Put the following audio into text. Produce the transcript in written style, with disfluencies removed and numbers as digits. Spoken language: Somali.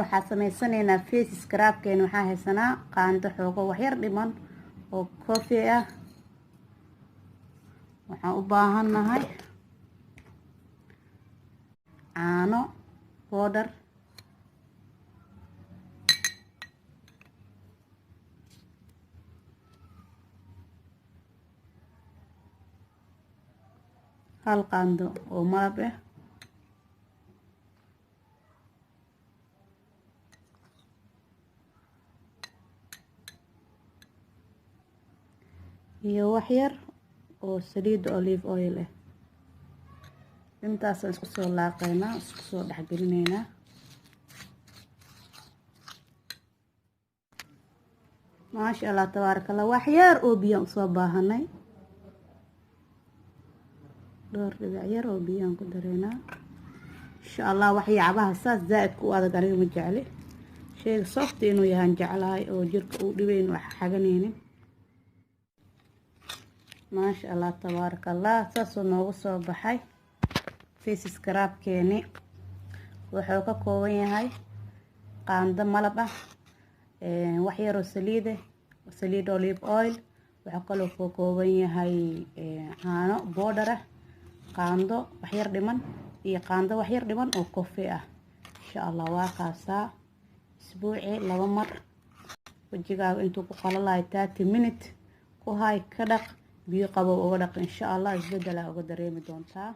waxaa samaysanayna face scrubkeena. waxaa haysanaa qaando xoogo wax yar dhiman oo coffee ah. waxaan u baahannahay caano powder, hal qaando oo malab ah, iyo wax yar oo saliid olive oil ah. intaas isku soo laaqaynaa, isku soo dhaxgelinaynaa. maasha Allah tabaarakallah. wax yar oo biyo soo baahanay, dhowr dhibic yar oo biyaan ku dareynaa insha Allah. waxyaabaha saas zaaid ku adag aniga ma jecli, shayga soft inuu yahay jeclahay oo jirka uu dhibayn wax xaganaynin. maasha Allah tabaarakallah. saasoo noogu soo baxay face scrubkeeni. wuxuu ka kooban yahay qaando malab ah, wax yar oo saliid ah, saliid olive oil. wuxuu kaloo ka kooban yahay caano powder ah, qaando wax yar dhiman, iyo qaando wax yar dhiman oo coffee ah. insha Allah waa kaasaa isbuuci 2 mar. wajigaaga intuu ku qalalayo 30 minutes ku hay, ka dhaq biyo qabow uga dhaq. insha Allah isbedel uga dareemi doontaa.